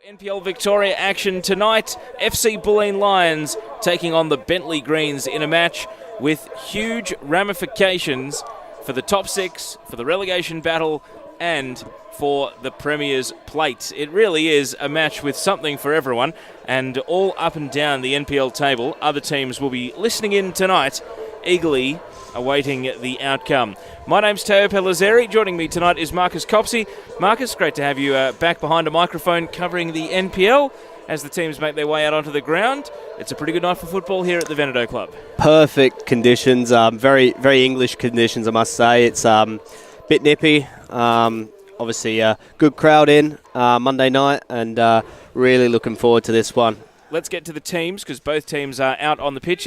NPL Victoria action tonight. FC Bulleen Lions taking on the Bentleigh Greens in a match with huge ramifications for the top six, for the relegation battle, and for the Premier's plate. It really is a match with something for everyone, and all up and down the NPL table. Other teams will be listening in tonight, eagerly awaiting the outcome. My name's Teo Pellizzeri. Joining me tonight is Marcus Copsey. Marcus, great to have you back behind a microphone covering the NPL as the teams make their way out onto the ground. It's a pretty good night for football here at the Bentleigh Club. Perfect conditions, very English conditions, I must say. It's a bit nippy. Obviously, good crowd in Monday night, and really looking forward to this one. Let's get to the teams, because both teams are out on the pitch.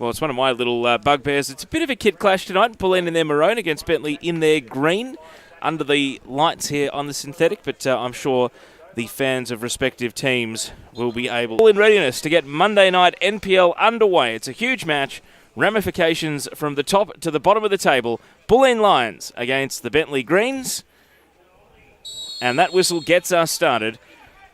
It's one of my little bugbears. It's a bit of a kid clash tonight. Bulleen in their maroon against Bentleigh in their green under the lights here on the synthetic, but I'm sure the fans of respective teams will be able in readiness to get Monday night NPL underway. It's a huge match. Ramifications from the top to the bottom of the table. Bulleen Lions against the Bentleigh Greens. And that whistle gets us started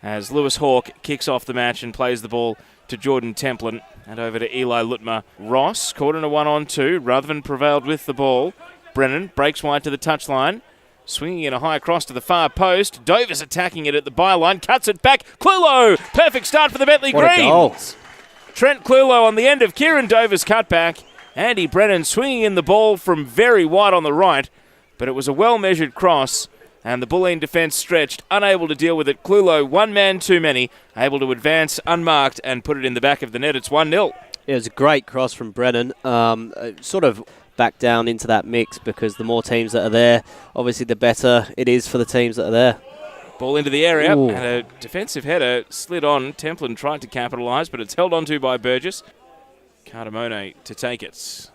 as Lewis Hawke kicks off the match and plays the ball to Jordan Templin. And over to Eli Lutmer. Ross caught in a 1-on-2. Rutherford prevailed with the ball. Brennan breaks wide to the touchline. Swinging in a high cross to the far post. Dover's attacking it at the byline. Cuts it back. Clulow! Perfect start for the Bentleigh Greens. Trent Clulow on the end of Kieran Dover's cutback. Andy Brennan swinging in the ball from very wide on the right. But it was a well-measured cross. And the Bulleen defence stretched, unable to deal with it. Clulow, one man too many, able to advance unmarked and put it in the back of the net. It's 1-0. It was a great cross from Brennan. Sort of back down into that mix, because the more teams that are there, obviously the better it is for the teams that are there. Ball into the area. Ooh. And a defensive header slid on. Templin tried to capitalise, but it's held onto by Burgess. Cardamone to take it.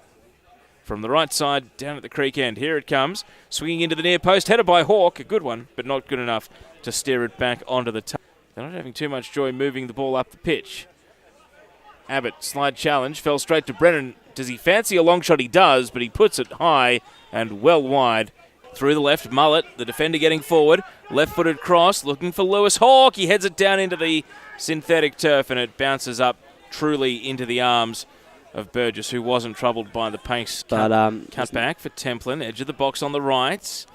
From the right side, down at the creek end. Here it comes. Swinging into the near post. Headed by Hawke. A good one, but not good enough to steer it back onto the top. They're not having too much joy moving the ball up the pitch. Abbott, slide challenge. Fell straight to Brennan. Does he fancy a long shot? He does, but he puts it high and well wide. Through the left, Mullet, the defender getting forward. Left-footed cross, looking for Lewis Hawke. He heads it down into the synthetic turf, and it bounces up truly into the arms of Burgess, who wasn't troubled by the pace. Cut back for Templin, edge of the box on the right.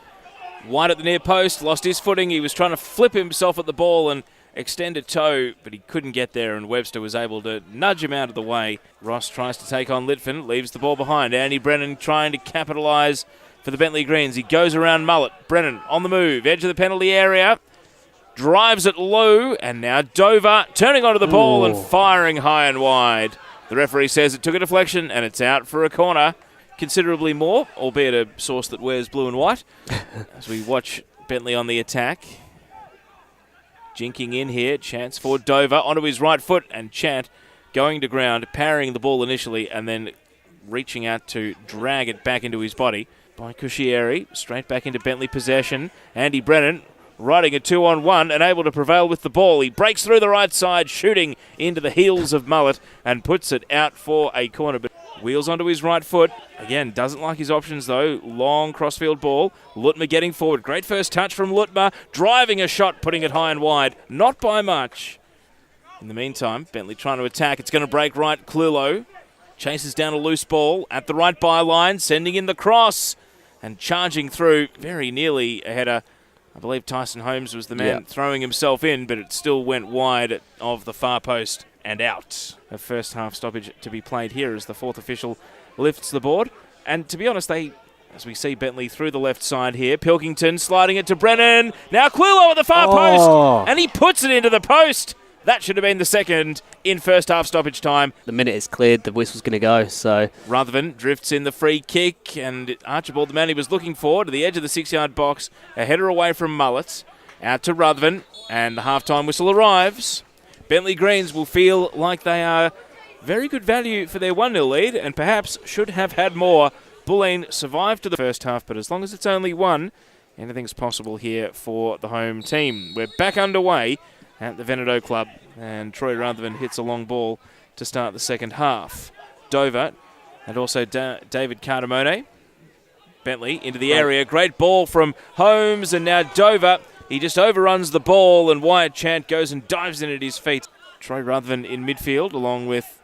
Wide at the near post, lost his footing. He was trying to flip himself at the ball and extend a toe, but he couldn't get there, and Webster was able to nudge him out of the way. Ross tries to take on Litfin, leaves the ball behind. Andy Brennan trying to capitalise for the Bentleigh Greens. He goes around Mullet. Brennan on the move, edge of the penalty area. Drives it low, and now Dover turning onto the ball and firing high and wide. The referee says it took a deflection, and it's out for a corner. Considerably more, albeit a sauce that wears blue and white, as we watch Bentleigh on the attack. Jinking in here, chance for Dover onto his right foot, and Chant going to ground, parrying the ball initially, and then reaching out to drag it back into his body. By Cuschieri, straight back into Bentleigh possession. Andy Brennan riding a 2-on-1 and able to prevail with the ball. He breaks through the right side, shooting into the heels of Mullet and puts it out for a corner. But wheels onto his right foot. Again, doesn't like his options though. Long crossfield ball. Lutmer getting forward. Great first touch from Lutmer. Driving a shot, putting it high and wide. Not by much. In the meantime, Bentleigh trying to attack. It's going to break right. Clulow chases down a loose ball at the right byline, sending in the cross and charging through very nearly a header. I believe Tyson Holmes was the man throwing himself in, but it still went wide of the far post and out. A first half stoppage to be played here as the fourth official lifts the board. And to be honest, as we see Bentleigh through the left side here, Pilkington sliding it to Brennan. Now Clulow at the far post, and he puts it into the post. That should have been the second in first half stoppage time. The minute it's cleared, the whistle's going to go. So Rutherford drifts in the free kick, and Archibald, the man he was looking for, to the edge of the 6-yard box. A header away from Mullet. Out to Rutherford, and the half-time whistle arrives. Bentleigh Greens will feel like they are very good value for their 1-0 lead, and perhaps should have had more. Bulleen survived to the first half, but as long as it's only one, anything's possible here for the home team. We're back underway at the Bentleigh Club, and Troy Rutherford hits a long ball to start the second half. Dover and also David Cardamone. Bentleigh into the area. Great ball from Holmes, and now Dover He just overruns the ball, and Wyatt Chant goes and dives in at his feet. Troy Ruthven in midfield, along with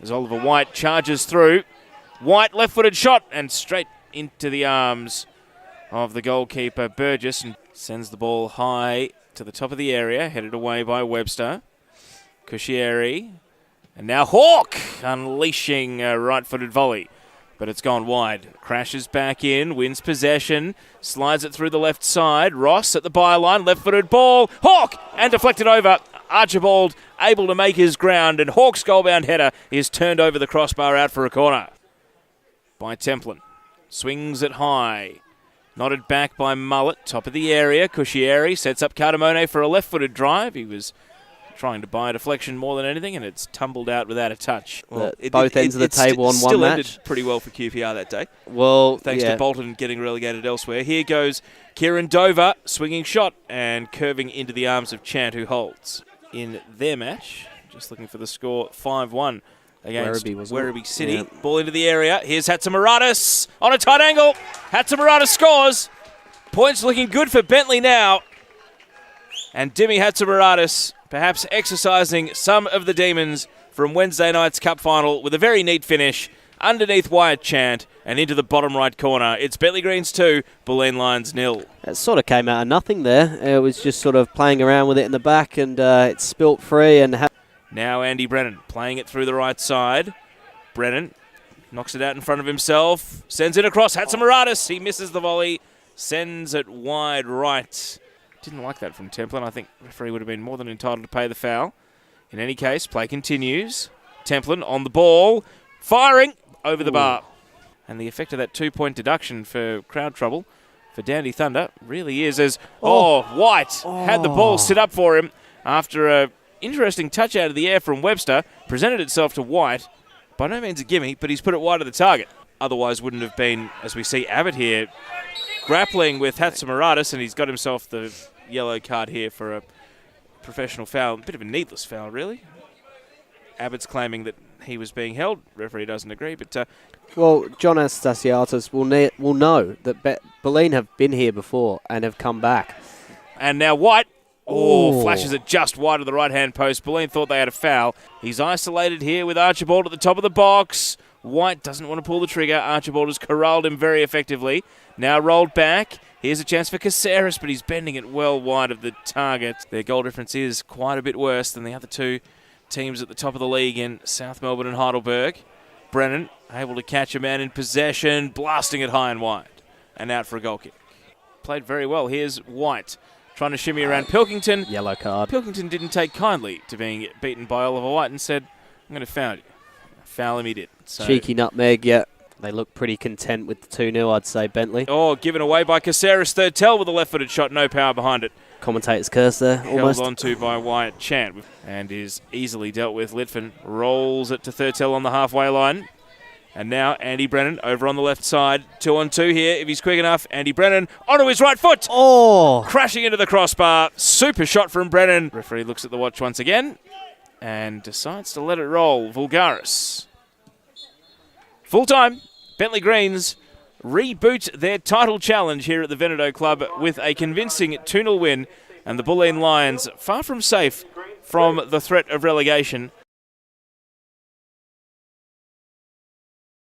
as Oliver White charges through. White left-footed shot, and straight into the arms of the goalkeeper Burgess, and sends the ball high to the top of the area, headed away by Webster. Cuschieri, and now Hawke unleashing a right-footed volley, but it's gone wide. Crashes back in, wins possession, slides it through the left side. Ross at the byline, left-footed ball. Hawke, and deflected over. Archibald able to make his ground, and Hawke's goal-bound header is turned over the crossbar out for a corner by Templin. Swings it high. Nodded back by Mullet, top of the area. Cuschieri sets up Cardamone for a left-footed drive. He was trying to buy a deflection more than anything, and it's tumbled out without a touch. Well, both ends of the table on one match. Still ended pretty well for QPR that day. Well, thanks to Bolton getting relegated elsewhere. Here goes Kieran Dover, swinging shot and curving into the arms of Chant, who holds in their match. Just looking for the score, 5-1 against Werribee City. Yeah. Ball into the area. Here's Harzimouratis on a tight angle. Harzimouratis scores. Points looking good for Bentleigh now. And Dimi Harzimouratis perhaps exercising some of the demons from Wednesday night's cup final with a very neat finish underneath Wyatt Chant and into the bottom right corner. It's Bentleigh Greens 2, Bulleen Lions 0. It sort of came out of nothing there. It was just sort of playing around with it in the back, and it spilt free. And now Andy Brennan playing it through the right side. Brennan knocks it out in front of himself, sends it across. Harzimouratis, he misses the volley, sends it wide right. Didn't like that from Templin. I think the referee would have been more than entitled to pay the foul. In any case, play continues. Templin on the ball, firing over the bar. And the effect of that 2-point deduction for crowd trouble for Dandy Thunder really is as, White had the ball sit up for him after a interesting touch out of the air from Webster. Presented itself to White. By no means a gimme, but he's put it wide of the target. Otherwise wouldn't have been, as we see Abbott here, grappling with Harzimouratis, and he's got himself the yellow card here for a professional foul. A bit of a needless foul, really. Abbott's claiming that he was being held. Referee doesn't agree, but... well, John Anastasiatis will know that Bulleen have been here before and have come back. And now White... flashes it just wide of the right-hand post. Bulleen thought they had a foul. He's isolated here with Archibald at the top of the box. White doesn't want to pull the trigger. Archibald has corralled him very effectively. Now rolled back. Here's a chance for Caceres, but he's bending it well wide of the target. Their goal difference is quite a bit worse than the other two teams at the top of the league in South Melbourne and Heidelberg. Brennan able to catch a man in possession, blasting it high and wide. And out for a goal kick. Played very well. Here's White trying to shimmy around Pilkington. Yellow card. Pilkington didn't take kindly to being beaten by Oliver White and said, I'm going to foul you. Foul him he did. So cheeky nutmeg, yeah. They look pretty content with the 2-0, I'd say, Bentleigh. Given away by Caceres. Third tell with a left-footed shot. No power behind it. Commentator's curse there, almost. Held onto by Wyatt Chant and is easily dealt with. Litfin rolls it to third tell on the halfway line. And now Andy Brennan over on the left side. 2-on-2 here. If he's quick enough, Andy Brennan onto his right foot. Crashing into the crossbar. Super shot from Brennan. Referee looks at the watch once again and decides to let it roll. Vulgaris. Full time. Bentleigh Greens reboot their title challenge here at the Veneto Club with a convincing 2-0 win, and the Bulleen Lions, far from safe from the threat of relegation,